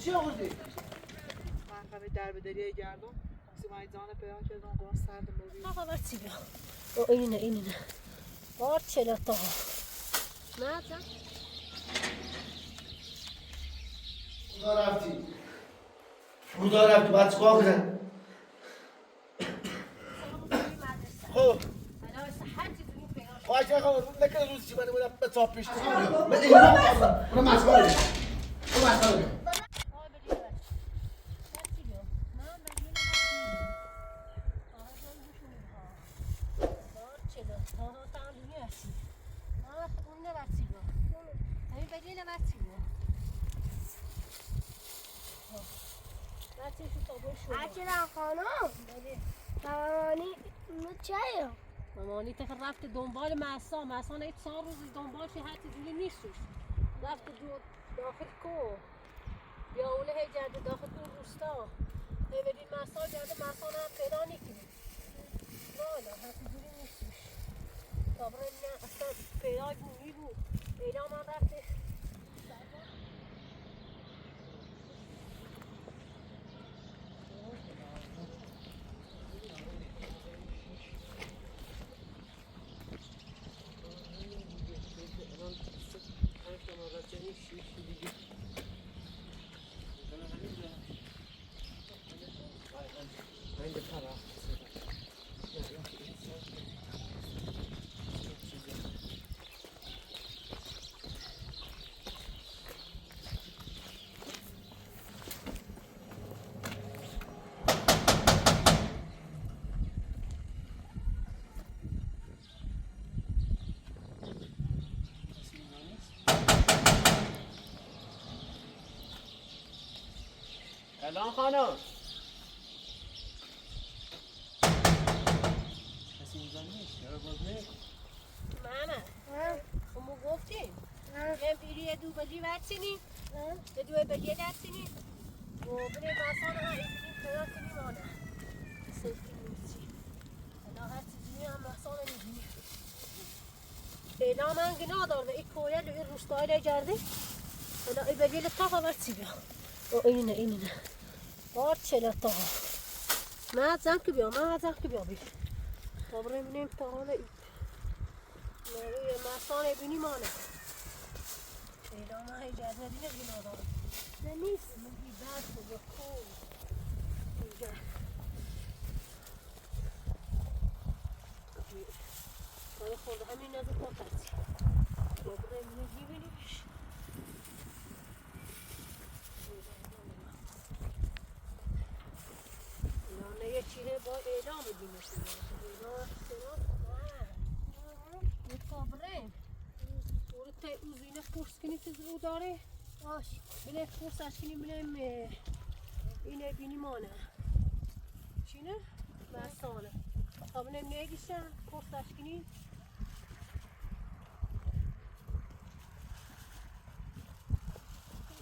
چی آوردی؟ من همه در به دریای گردم سیمایزان پیدا کردم گوه سرد موبیل آقا بر چی بیا اینه بار چلتا نه زن کجا رفتی باید چیکار کنم خب خواهش نکنم نکنه روز چی منو بودم به تاپ پیش من اینو برو مسئله بگم برو مسئله بگم عجلا خانم مامانی چه مامانی تخر رفت دنبال محسا نه 4 روز دنبالش حتی دیگه نیستش رفت داخل کو یا اونه هی جرده داخل تو روستا نویدین محسا جرده محسا نه پیدا نکنه نه حتی دیگه نیستش تابره نه اصلا پیدا بود اینا من رفته سلام خانم کسی اینجا نیست چرا باز نیست ماما خمو گفتیم یه بیری دو بجی وقتینی دو بجی دستینی و بره باسان ها ایدیم پیدا کنیم آنه سیفی نیستی انا هر چیزی هم باسان نیدیم اینا من گناه دار و ای کویل و ای روستایل جرده انا ای بجی لطاقه برسی بیا اینه بار چلتا من زن که بیا بیش تابره منیم تا حالا اید نروی محسان بینی مانه اینا من هی جرد ندینه گناه دارم نه نیست میگی برف و کول اینجا کار خورده همین نزد پا ترسی تابره منیم بینی بیش یه چیه با اعدام بگیمش نه کابره تا اوزینه پرس کنی چیز رو داره باش بله پرسش کنیم بلیم اینه بینی مانه چینه؟ بستانه تا بلیم نگیشن پرسش کنیم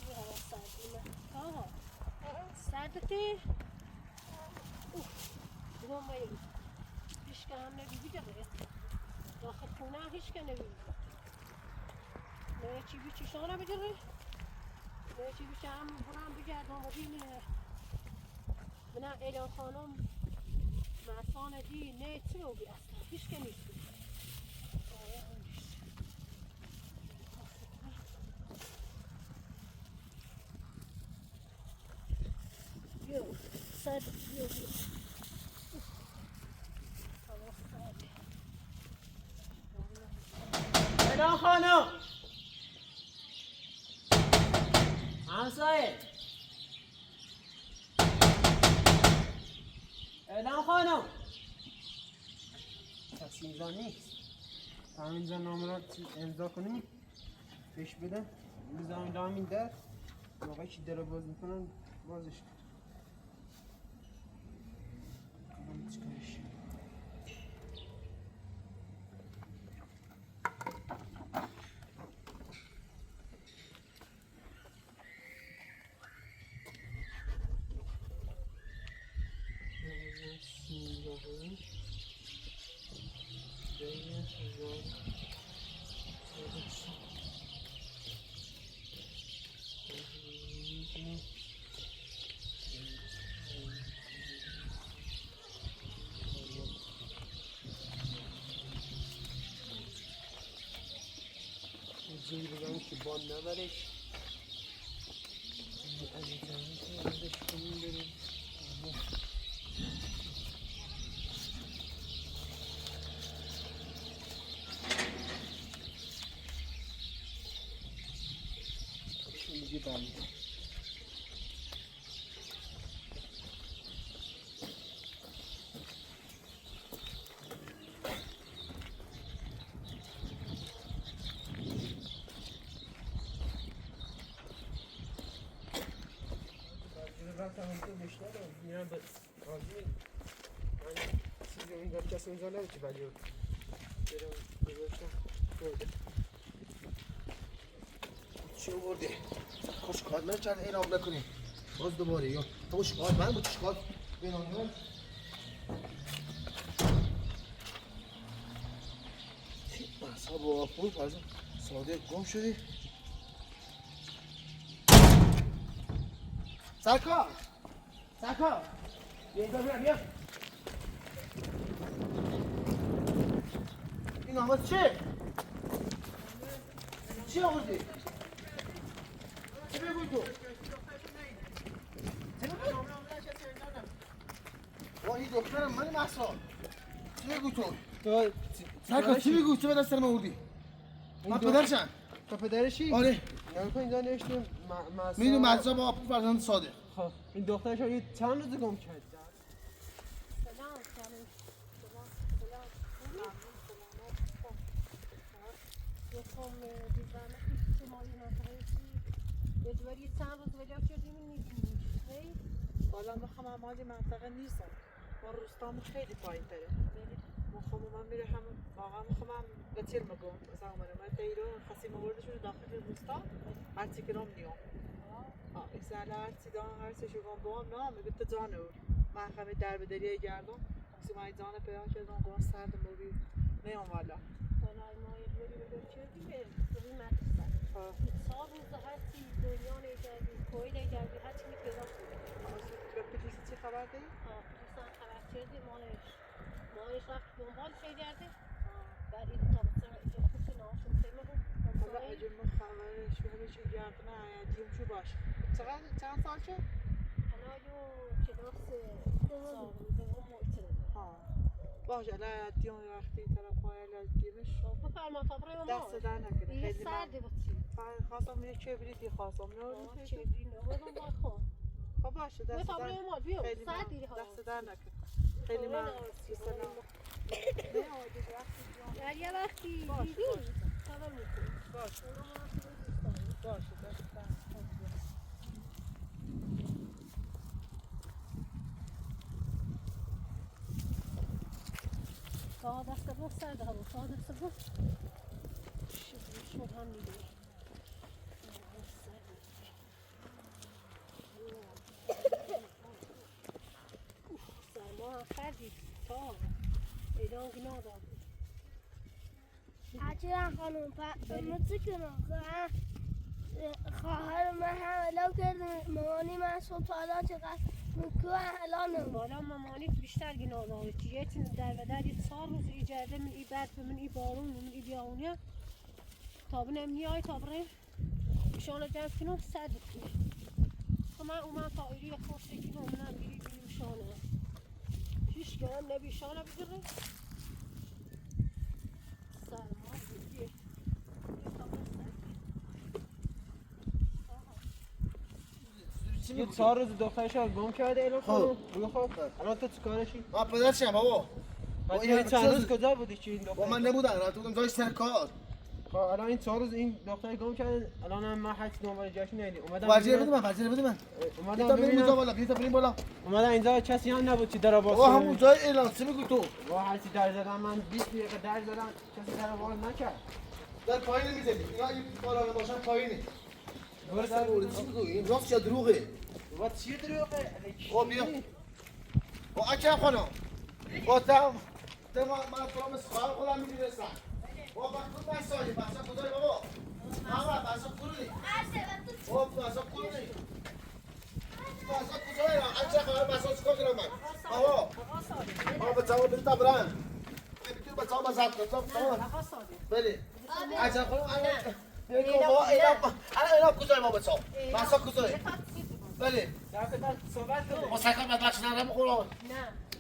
یه هوا سردیمه آها سردته بگم باید هیچ که هم نبیدی جاره داخل خونه هیچ که نبیدی نه چی بی چشانه بجره نه چی بی چه هم برام بگردم و بینه بنا ایلان خانم محسان دی نه چی رو بی اصلا هیچ که نیست یو سر یو سلام خانم همسایه سلام خانم کسی اینجا نیست تا اینجا نامه را امضا کنیم پیش بده میزان دامین در موقعی که در رو باز میکنن بازش کنم چیکارش اولش میگه بله رفتم اونجا بیشتر میرم به قاضی من چیزی اونجا کسی اونجا نبود که ولی برم بگوشم برده چی آورده؟ خوشقاد من چند این آب نکنی باز دوباره یا خوشقاد من بود خوشقاد بینانه چی بحثا با آفور فرزن ساده گم شدی سرکار سرکار بیا اینجا بیا این آمد چه؟ چی آوردی؟ چی بگوی تو؟ چی بگوی؟ این دخترم من محصا چی بگوی تو؟ سرکار چی بگوی؟ چی به دست من آوردی؟ من پدرشم تو پدرشی؟ آره نمی‌کنی اینجا نوشتیم میدونم محصا با فرزند صادق خب این دخترش رو یه چند روز گم کرد سلام یکم دیدن اجتماعی نتایجی یه دوری چند روز وجب شدیم می‌بینیم حالا میخوام امالی منطقه نیستم ما روستامون خیلی پایین تره میخوام من میره هم واقعا میخوام به تیر مگم مثلا من تیرو خاصی موردشون داخل روستا هرچی که نام نیام اکسال هرچی دان هرچی شگون با هم نام میگه تجانو من همه در بدریه گردم سی مایدان پیدا کردم گواه سرد موری نیام والا حالا ما یه دوری وجب شدیم روی مدرسه سال روز هرچی دنیا نگردی کوی نگردی هرچی می پیدا کنیم به پلیس چی خبر دهی؟ پلیسان خبر کردیم مالش رفت دنبال چه کرده بعد این تابستان اینجا خوشی ناشون تیمه بود حالا اجل ما خبرش همه چی گردنه دیم شو باش چند سال شد؟ حالا یو کلاس دوم محترمه باشه الان دیم وقتی طرف های الان دیمش بفرما تابره ما دست در نکنه دیگه خیلی سرده بچی خواستم یه چبریتی خواستم نه چه دینه بودم با خون خب باشه بیا دست تابره در ما بیا خیلی سر دیری ها دست در نکن خیلی من سلام در یه وقتی دیدی خبر میکنی باشه دست در تا دست با سرده ها تا دست با شد هم میگه سرما هم خردی تا ایدان گناه داد عجیران خانم مچه کنم خواهر من هم اعلام کردم مامانی من صبح تا الان چقدر مکو اعلانم بالا مامانیت بیشتر گناه داره چیه چیز در و در یه 4 روز ایجاده من ای برف من ای بارون من ای بیاونیه تابن امنی های تابره شانه جمع کنم سر بکنه من اومد تا ایری خواسته کنم من بیری بیم شانه هیچ گرم نبی شانه بگیره سرما بگیر یه 4 روز دخترش رو گم کرده الان خب. بگو خب الان تو چیکارشی؟ من پدرشم بابا بعد این این چند روز کجا بودی که این با دختر؟ من نبودن رفته بودم جای سرکار خب الان این 4 روز این دختر گم کرده الان هم من هیچ دنبال جاش نیدی ورجه بده من اومدم بیتا بریم اینجا ببینم بالا بیتا بریم بالا اومدم اینجا کسی هم نبود که در باز بابا همون جای اعلان چی میگو تو وا هرچی در زدم من 20 دقیقه در زدم کسی در باز نکرد در پایین میزنی اینا این بالا باشن پایینه درست در مورد چی میگو این راست یا دروغه وا چیه دروغه خب بیا با اکرم خانم با تم من فرام سخار خودم میدونستم با وقت مسایی بسا کجای بابا بابا بسا کلی بابا بسا کلی بسا کجای اکرم خانم بسا چیکار کنم من بابا بابا بچه‌ها بده تبران میتونی بچه‌ها مزاق کنم تمام بله اکرم خانم الان کجای ما بچه مسا کجای بله صحبت کنه ما سکان مدرک شدن رم خورم نه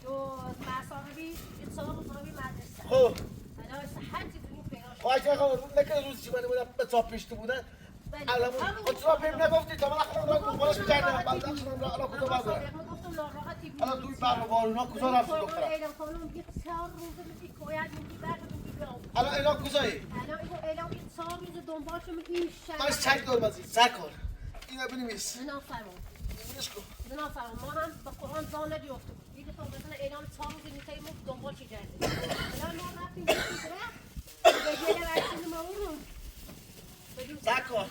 تو مسافری اتصال روی مدرسه خب الان صحتی تو این پیاش خواهی که نکنه روزی که من بودم به چاپ پیشته بودن الان خود بهم نگفتی تا من خودم را دنبالش کردم بلدک شدم الان کجا باید برم گفتم ناراحتی بود الان توی برنامه وارونا کجا رفت دخترم اعلام خانم میگه 4 روز میگی کویت میگی بعد میگی بیام الان اینا کجایی الان اینو اعلام 4 روز دنبالشو میگی من چک دور بازی سرکار اینا بنویس نه فرمان بنویس کن نه فرمان ما هم به قرآن زان ندیفتیم دیگه تا مثلا اعلام 4 روز میتونیم دنبال چی کردیم الان ما رفتیم به جای رسیم ما اون سرکار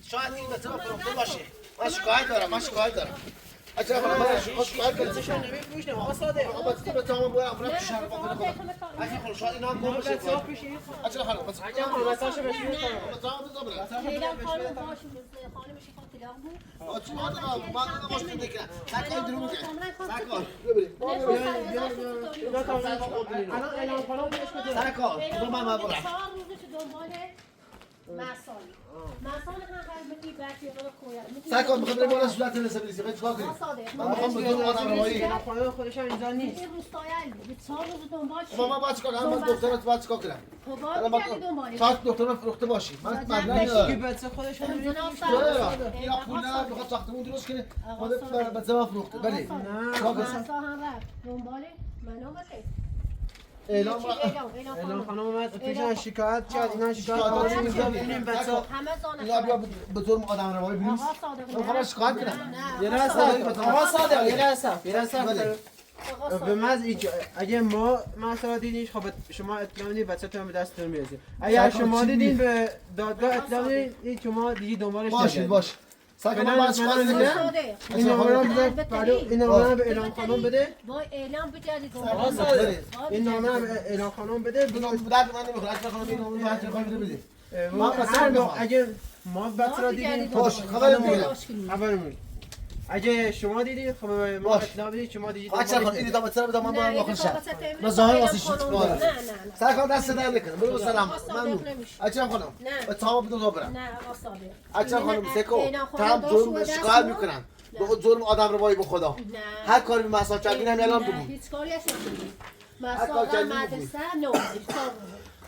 شاید این مثلا فروخته باشه من شکایت دارم اچرا من شکایت کنم چشم نمی‌پوشم آقا صادق آقا بس به تمام برم رفت شهر با کنم اگه خود شاید اینا هم گم بشه اچرا خانم بس اگه خانواده‌اشو بهش می‌کنم تمام بزن برم اعلام خانم باشه خانمش خود طلاق بود چی ما من باش تو دیگه سرکار درو میگه سرکار ببین الان اعلام خانم بهش بده سرکار تو من برم 4 روزش دنبال مسائل هم قلبی برکی رو کویت سرکار میخوام بریم بالا صورت نسبیسی به چیکار کنیم من میخوام به دور آدم روایی اعلام خانم خودش هم اینجا نیست این روستایل بود 4 روز دنبال خب من باید چیکار کنم من دکتر رو باید چیکار کنم خب الان باید باید دنبال شاید دکتر من فروخته باشی من مدرک که ندارم بچه خودش هم یا پول ندارم میخواد ساختمون درست کنه خودت بچه من فروخته بله نه چیکار کنم مسا هم رفت دنبال منو بده اعلام اعلام خانم اومد پیشن شکایت کرد اینا شکایت شکایت کردن اینجا کردن. ببینیم بچه همه زانه اینا بیا به طور آدم روایی بنویس آقا صادق من خواهم شکایت کنم یه لحظه آقا صادق یه لحظه بله. به محض اگه ما مثلا دیدینش خب شما اطلاع میدید بچه‌تون به دستتون میرسه اگر شما دیدین به دادگاه اطلاع میدید شما دیگه دنبالش نگردید باش سرکار من باید چیکار کنم این نامه رو بده این نامه رو به اعلام خانم بده وای اعلام بجدید آقا صادق این نامه رو به اعلام خانم بده درد من نمیخواد اگه بخوام این نامه بعد میخوام بده ما اصلا اگه ما بچه را دیدیم باش خبر میگیرم خبر میگیرم اگه شما دیدین خب ما باش. اطلاع بدید شما دیدید بچه خود این دامه سر بدم من برم داخل شهر نه من ظاهر واسه شد نه سرکار دست در نکنه برو سلام صادق ممنون نمیشه. اچرا خانم نه. به تمام بدون برم نه آقا صادق اچرا خانم سکو اعلام خانم تام داشت ظلم و دست شکایت ما. میکنن به ظلم آدم روایی به خدا نه هر کاری به مسائل کردین هم اعلام نه بگو هیچ کاری اصلا نمی‌کنی. هر کار مسائل کردی مدرسه نه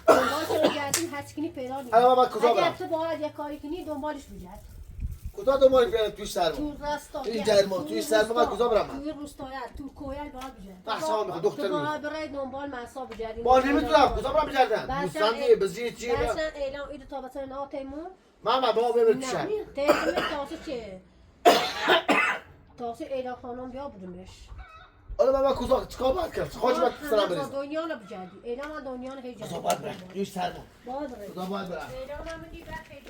دنبالش رو گردیم هیچ کنی پیدا نیست الان من باید کجا اگر برم تو باید یک کاری کنی دنبالش بگرد کجا دنبال بیارم توی سرما تو راستا این جرما توی سرما من کجا برم من توی روستایت تو کویل باید بگرد بحثا میخواد دختر تو میخواد باید برای دنبال مسا بگردی با نمیتونم کجا برم بگردم بچه‌م دوستان بزی چیه اصلا اعلام ایدو تا بسر نه تیمون من بابا ببر تو نه شهر تیمون تاسو چه تاسو اعلام خانم بیا بودمش حالا من کجا چیکار باید کرد خواهش باید سلام بریزم دنیا رو بگردی اعلام دنیا رو هیچ کجا باید برم توی سرما باید بری کجا باید برم اعلام هم میدی بعد هیچ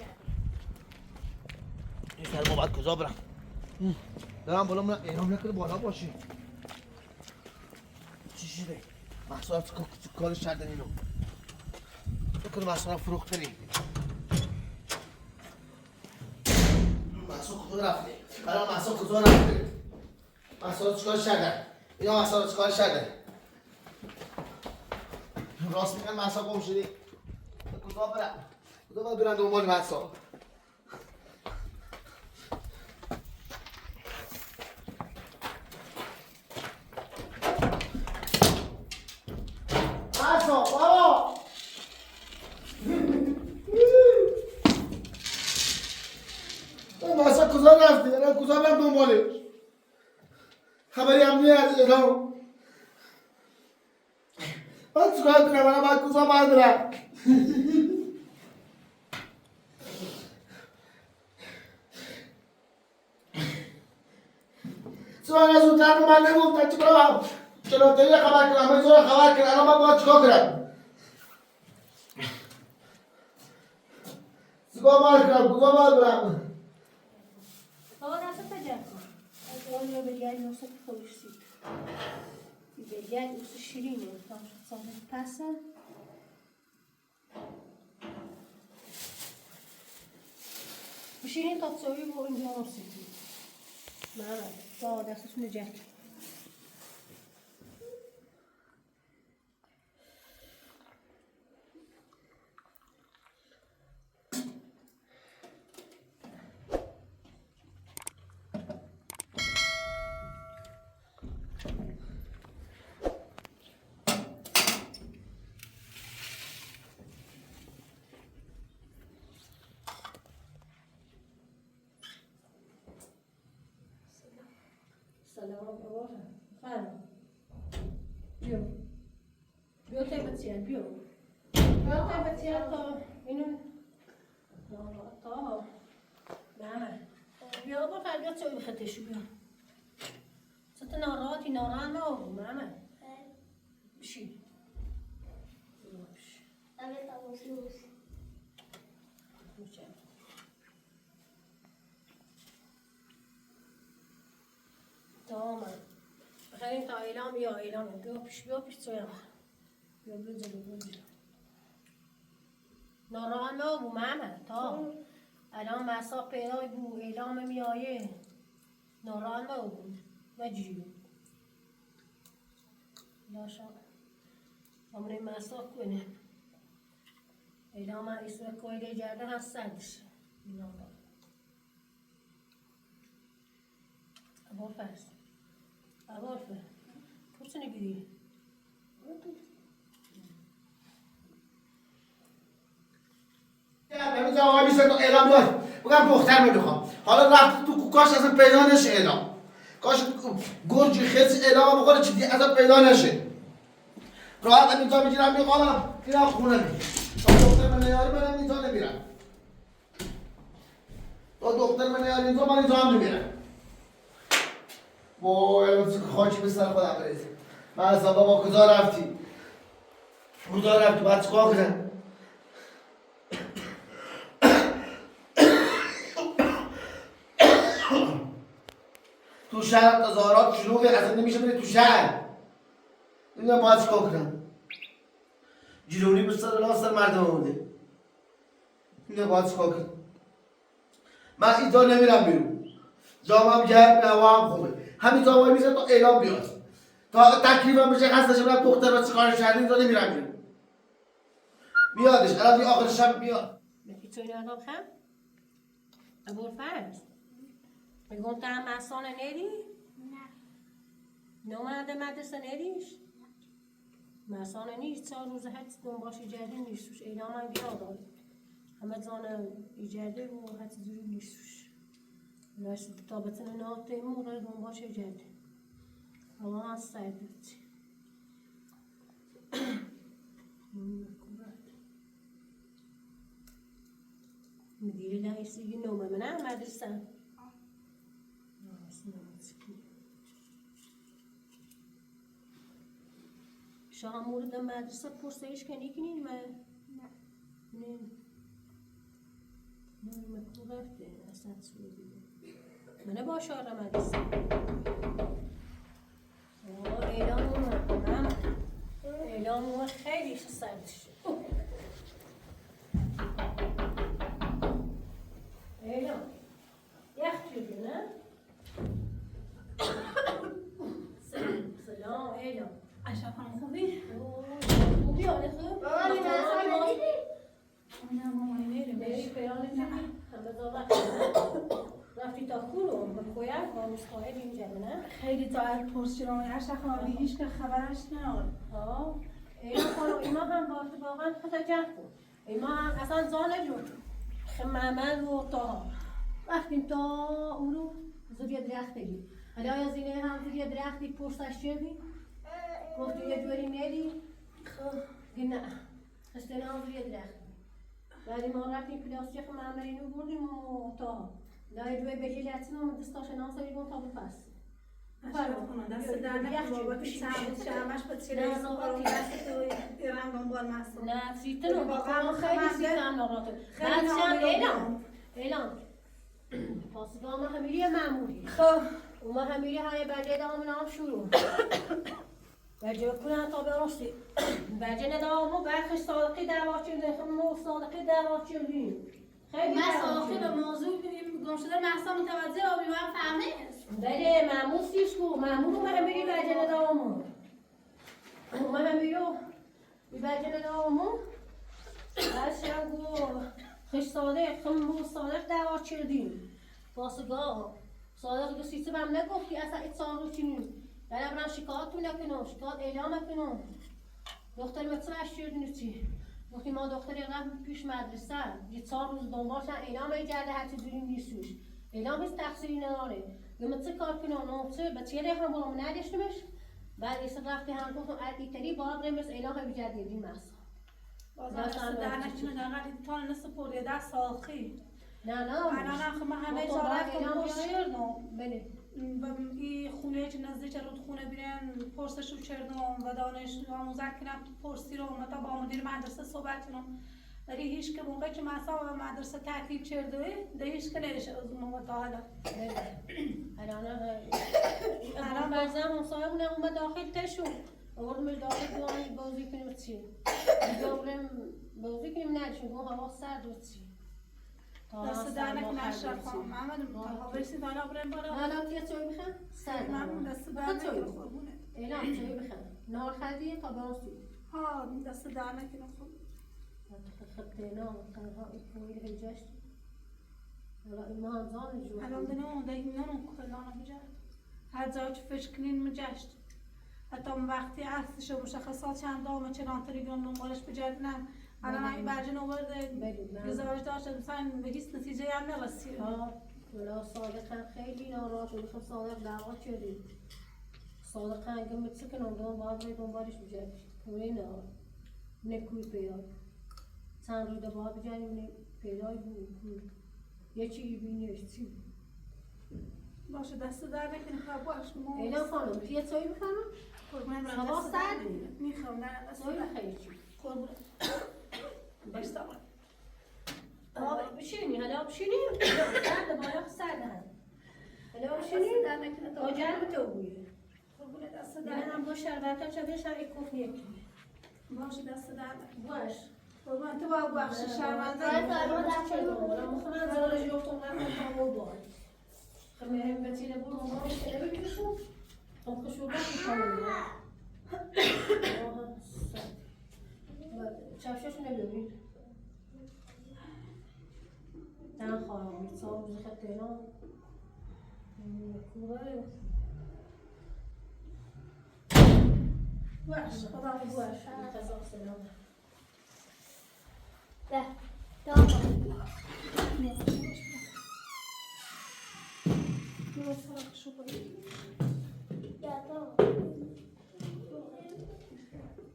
این سرما باید کجا برم دارم بالا من اعلام نکنه بالا باشی چی شده محصولات کارش کردن اینو بکنه محصولات فروخته نیم محصول کجا رفته برای محصول کجا رفته محصولات چیکار کردن اینا محصولات چیکار کردن راست میگن محصول گم شدی کجا برم کجا باید برن دنبال محصول بابا مثلا کجا رفتی؟ الان کجا برم دنبالش؟ خبری هم نیست الان من چیکار کنم الان باید کجا باید برم؟ چرا از زودتر به من نگفتن چیکار کنم؟ چرا دیگه خبر کنم؟ من زور خبر کنم الان من باید چیکار کنم؟ چیکار باید کنم؟ کجا باید برم؟ آقا دست تجربه از آن رو بگرد نوسط خوشید بگرد اوست شیرینه تا ساده پسه شیرین تا تسوی با اینجا نوسیدی نه تا دستشون جک سلام خانم بیا بیا تا بچه بیا تا بچه تا اینو تا نه بیا با بیا چای بخطش بیا ست ناراحتی ناراحت نباشی ماما بشی تمام خلينا تا اعلام بیا اعلام بیا پیش چای بیا جلو ناراحت نباشی ماما تا الان مساق پیدا بود اعلام میایه ناراحت نباشی مجیو لاشا عمري مساق کنه اعلام اسم کویل جرده هست سردش ابو فرس پرسونی بیدی امروز آقای بیست تا اعلام داد بگم دختر نمیخوام حالا رفت تو کاش اصلا پیدا نشه اعلام کاش گرجی خیلی اعلام بخوره چیزی اصلا پیدا نشه راحت اینجا میگیرم میخوام میرم خونه تا دختر من نیاری منم اینجا نمیرم تا دختر من نیاری اینجا من اینجا هم نمیرم وای خاکی به سر خودم بریزم من اصلا بابا کجا رفتی باید چیکار کنم تو شهر تظاهرات شلوغه اصلا نمیشه بری تو شهر نمیدونم باید چیکار کنم جیرونی به سر مردم آورده نمیدونم باید چیکار کنم من اینجا نمیرم بیرون جامعه گرم هوا هم خوبه همینجا وای میزن تا اعلام بیاد تا تکلیفم بشه خستش برم دختر رو چیکار شهر اینجا نمیرم بیرون میادش الان دیگه آخر شب میاد میتونی آدم خم ابو فرز میگم تا مسانه نری نومده مدرسه نریش مسانه نیست 4 روز حدس دنباش ایجاده نیستوش اعلام هم بیاد همه زانه ایجاده و حدس زوری نیستوش نشد تا بتونه ناته موقع دنباش ایجاده الله هست سایدت مديري لا يسيجي نومه منها مدرسة شاه مورد مدرسة پرسش کنی کنین ما نه مکتوب رفته اصلا سویدی من با شاه مدرسة اعلام اومد اعلام اومد خیلی سردش اعلام یخ شدی نه سلام اعلام اشرف خانم خوبی؟ خوبی حالی خوب؟ بابا مدرسه ندیدی؟ نه مامانی میریم بری پیانه کنی؟ هم بزاوت رفتی تا کورو به کویت با مستقل اینجا نه؟ خیلی ساعت پرس شدم اشرف خانم هیچ که خبرش نمید ها اعلام خانم ایما هم واقعا خدا جمع کن ایما هم اصلا زانه جون محمد و طاها رفتیم تا اونو زیر درخت بگیم حالا از اینه هم زیر درختی پرسش شدیم گفتی یه دوری نری خب نه خستنه هم زیر درخت بعدی ما رفتیم پلاستیک معمرینو بردیم و طاها لای دوی بجی لطنم دستاش ناسایی گم تا بپس اشرف خانم دست در نکنه بابا که چند شرمش به چیره سوارم دست تو دیرم دنبال مستم نه سیتنو واقعا خیلی سیتن ناراتو بعدشم اعلام پاسگاه ما همیری معمولی خب و ما همیری های بجه دامون هم شروع بجه بکنن تا برستی بجه ندامو برخش صادقی دعوا چلیم خب صادقی دعوا چلیم خیلی من صادقی به موضوع گم شده محصا متوجه آبی من فهمه بله معمول سیش کو معمول ما همیری بجه ندامو ما همیرو بجه ندامو برشن گو خش صادق خم صادق دعوا چلیم پاسگاه صادق دو سیسه بهم نگفتی اصلا اتصال رو چنین برم شکایت نکنم شکایت اعلام کنم دختر متوجه شدین چی وقتی ما دختری رفت پیش مدرسه یه 4 روز دنبالشن اعلام کرده هرچی دوری نیستوش اینا هیچ تقصیری نداره یه چه کار کنه نه چه بچه‌ای هم با من نداشتمش بعد ایست رفتی هم گفتم ایتری باب رمس اینا هم بجدیدی ماس بازم دست در نکنه نقدی تا نسپوری دست ساخی نه انا خم همه جا رفتم پرسیدم بله این خونه که نزدیک رودخونه بیرن پرسشو کردم و دانش آموزک کنم پرسی رو متا با مدیر مدرسه صحبت کنم ولی هیچ که موقعی که مثلا مدرسه تعطیل کرده ده هیچ که نشه از اون موقع تا حالا الان بعضا مصاحبه اومد داخل تشو آوردم داخل دوام بازی کنیم چی دوام بازی کنیم نشون گفت هوا سرد و چی دست در نکنه اشرف خانم محمد تا برسید حالا بریم بالا حالا یه چای بخوام سرد من دست در نکنه قربونه اینا چای بخوام نهار خریدی تا برسید ها دست در نکنه خب خطينا وكانها يكوي الهجاش هلا ما زان جو الان دنو داینا کلان بجد هر جا که فکر کنین مجشت حتی اون وقتی عکسش و مشخصات چند دام چنان تلگرام دنبالش بجردنم الان این برجن آورده گزارش داشت مثلا به هیچ نتیجه هم نرسید ولا صادقا خیلی ناراحت بود صادق دعوا کردیم صادقا اگه متسکن اون باید دنبالش بجرد کوی نه نکوی پیدا چند روز بعد بجنیم پیدای بود یه چی بینیش چی باشه دست در نکنه خب باش اینا خانم یه چایی بخوام قربونم هوا دست سرده میخوام نه دست چایی در بخوایی چی قربونم بس تمام بشینی حالا بشینی سرده بالا سرده هم حالا بشینی در نکنه تا جرم تو بویه قربونه دست در هم با شربت هم شده شرعی کف یکی باشه دست در نکنه باش قربون تو با بخش شرمنده مخمن زالش یفتم نکن تا بود خب مهم بتیره بود مامان شده بکشم خب خشوبه میکنم چفشش نبینید تن خواهم بید صاحب روز خط اینا کوبه باش خدا باش خدا سلام ده داغ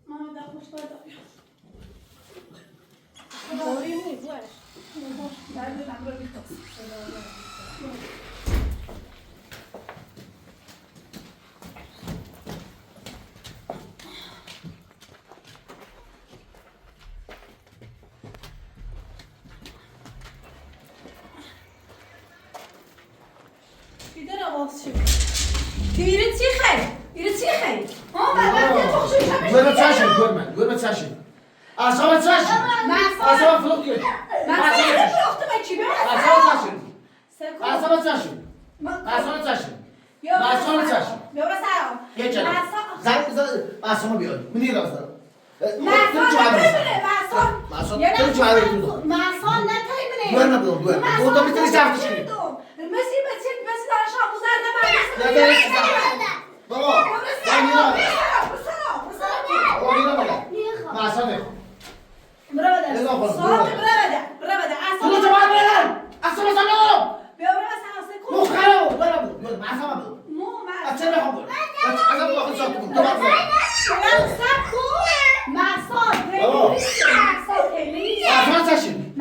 ماما در خوش باید دوری نیست باش در دلم رو بیتاست Tire tixey. Ire tixey. Ben çok Görme çarşın, görme çarşın. Aşağı çarşın. Aşağı flok diyor. Aşağı çarşın. Aşağı çarşın. Aşağı çarşın. Aşağı çarşın. Geç canım. Aşağı bir yol. Münir olsun. Tüm çağırır bunu. Görme bunu, görme. O da bir tane çarptı şimdi. Ne kadar güzel. Baba, ben yine bak. O yine bak. Aşağı ne? Bunu cevap ver lan. Aşağı sana oğlum. Muhkara ol. Görme bunu, görme. Aşağı bunu. Açın be kabul. Aşağı bu vakit soktum. Cevap ver. Aşağı çarşın.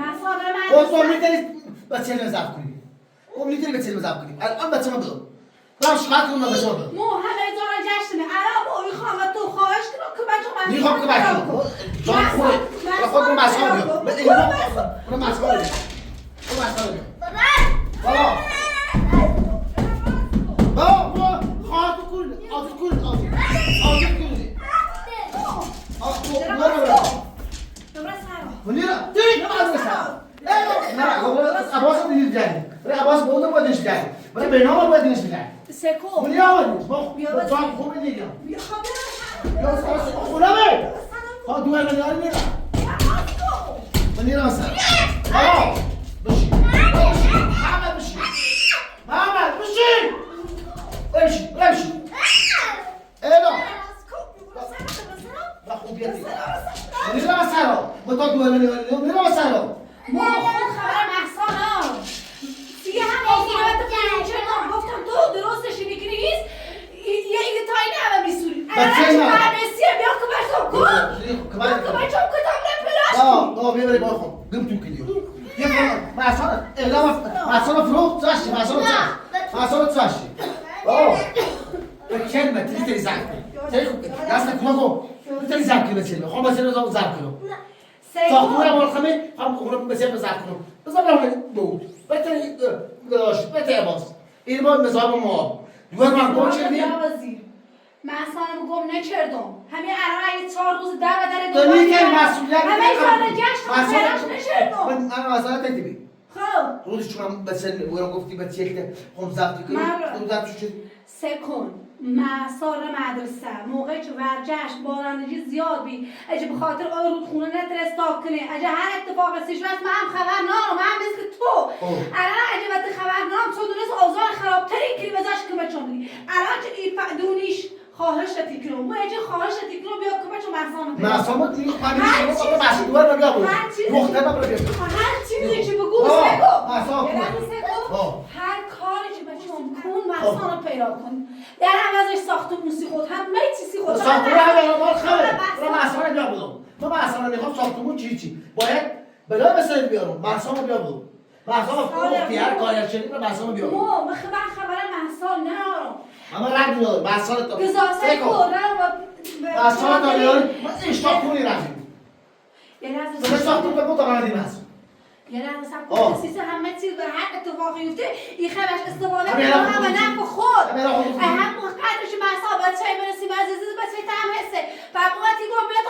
O son literi bachele zaf kuni. O literi bachele zaf kuni. Al bachama bul. Lan şu kadar mı bachama bul. میخوام که بچه جان خوبه و خود رو مسئله بیاد به این رو مسئله بیاد رو مسئله بیاد بابا خواهد کن آزد کن آزد منیرا دیگه آزد نه عباس رو دیدید جایی برای عباس بودم بودنش جایی برای بینام بودنش جایی منیرا بودنش جان خوبه دیگه یا خونمه ها دوه ملیاری میرم منیرا مثلا بشین محمد بشین محمد بشین بشین اینا با خوبیتی منیرا مثلا با تا دوه ملیاری منیرا مثلا ما خود خبر محسان ها دیگه هم بچه من بسیار بیا کمکم کن کمکم کتاب نپلاش نه بیبری باید خون گم تو کلیو یه فرم محصول اعلام محصول فروخت زاشتی محصول زاشتی بکن تری تری زن تری خوب کن دست کمکم تری زن کنی بچه خون بچه رو زن کنم ساختمون مال خمی هم اونم بسیار بزن کنم بزن بود بتری داشت بتری باز این ما مزار ما دوباره من گم شدیم محصانم گم نکردم همین الان اگه 4 روز در به در تو میگه مسئولیت همه سال گشت خیراش نکردم من مسئله تدیبی خب روزی چون بسن میگم گفتی به چیکه هم زبطی کنی تو زبط شد سکون مسار مدرسه موقعی که ورجش بارندگی زیاد بی اگه به خاطر آن رودخونه نترستاک کنه اگه هر اتفاقی سیش بس من هم خبر نام من مثل تو الان اگه وقتی خبر نام تو دونست اوضاع خرابتری که بزاش که بچون دیگه الان که این دونیش خواهش تیکرو و اگه خواهش تیکرو بیا که بچون محصان توی خانه مسئول رو بیا بود مختلف رو بیا هر چیزی که بگو سکو محصان هر کاری که بچون کن محصان رو پیدا کن در عوضش ساختمون سی خود همه چیزی خود ساختمون همه مال خیلی رو محصان بیا بودم تو محصان رو میخوام ساختمون چی باید بلا مثل بیارم محصان رو بیا بودم محصان رو فروختی هر کاری شدیم رو محصان رو بیا بودم من خبر محصان نرارم اما رد میدارم محصان تو گذاسته کردن و محصان تو بیارم من اشتاق کنی رفتیم یه لحظه تو اشتاق کنی بگو تا من دیم هست یه لحظه سب کن سیسه همه چیز به هر اتفاقی یفته این خبرش استفاده کنم و نفع خود هم قدرش محصان بچه های برسیم عزیزی بچه تم حسه و موقتی گم بیاد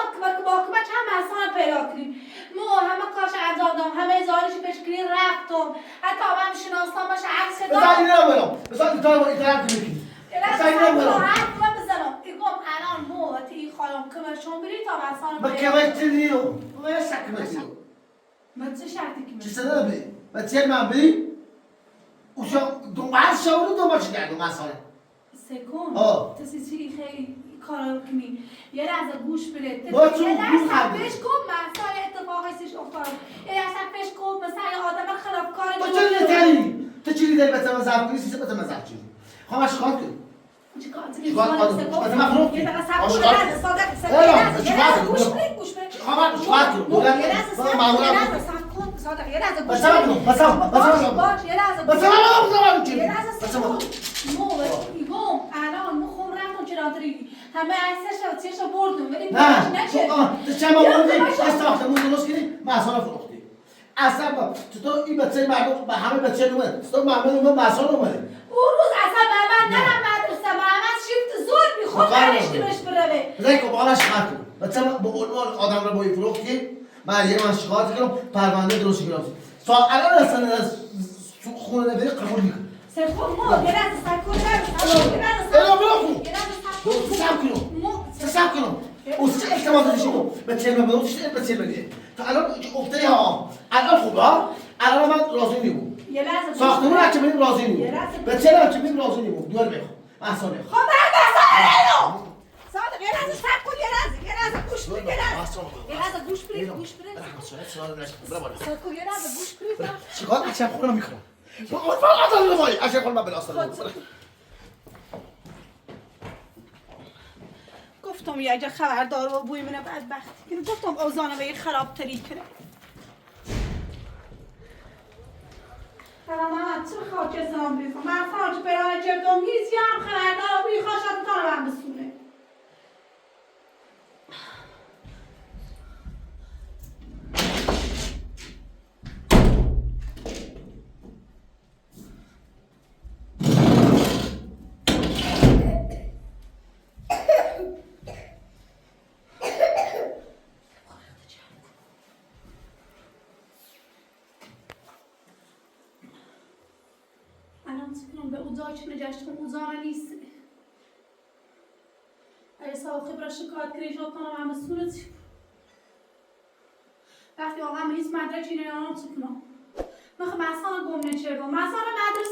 با کمک هم محصان پیدا کنیم مو همه کارش انجام دام همه زاریش پیش کنیم رفتم حتی هم شناستان باشه عکس دام بزن این رو برم بزن این طرف کنی یه لحظه سب کن حرف من بزنم ایگم الان موقتی این خالم کمرشون بری تا محصان با کمک تلیو با یه سکمت تلیو من چه شرطی که چی صدا بی؟ بچه من بی؟ اوشا دنبال شاوری دنبال چی کردم مسئله سکون تسیسی خیلی کارا کنی یه لحظه گوش بده با چون یه گوش لحظه بده پیش کن مسائل اتفاقی سیش افتاد یه لحظه پیش کن مثلا آدم خرابکار با چون نیتری تو چی لیدری بچه من زرف کنی سیسه بچه من زرف چیزی خواه من شکار کنی چیکار بچه من خروب کنی یه لحظه سب کن یه لحظه صادق یه لحظه گوش بده گوش بده خواه من شکار کنی یه لحظه سب کن صادق یه لحظه گوش بده باش یه لحظه گوش بده یه لحظه سب کن ایگم الان مخم رفتم چرا همه عکسش رو چیش رو بردم ولی نه نشد تو چه ما بردیم یه ساختمون درست کنی محصول فروختی اصلا با چطور این بچه مردم با همه بچه اومد چطور محمد اومد محصول اومده اون روز اصلا محمد نرم مدرسه محمد شیفت زور میخواد برشتی بهش بروه بذاری که بالا شکایت کنم بچه با عنوان آدم رو بایی فروختی من یه من شکایت کنم پرونده درست کنم الان اصلا از خونه نبری قبول میکنم سرخون مو یه لحظه سکون سب کنم اوست چه احتمال داشتیم بچه من بدون چه بچه بگه تا الان افته ها الان خوبه الان من راضی نیمون یه لحظه ساختمون هرچه بریم راضی نیمون بچه هرچه بریم راضی نیمون دوار بخون محصول بخون خب من صادق یه لحظه سب کن یه لحظه گوش بده یه لحظه گوش بده سکون یه لحظه گوش بده چیکار اچم خودم میکنم با اون فقط از لبایی اچم خودم بلاستم گفتم یه اگه خبردار و بوی منه بدبختی گفتم اوزانه به یه خرابتری کنه الان من چه خاک اسلام بیفم من خاک برای جردم هیچی هم خبردار و بوی خوشت تا من بسونه به اوضاعش نجاشتم اوضاع نیست اگه صاحب را شکایت کردی کنم هم صورت وقتی آقا من هیچ مدرکی نیارم چه کنم من خب مثلا گم نکردم مثلا مدرسه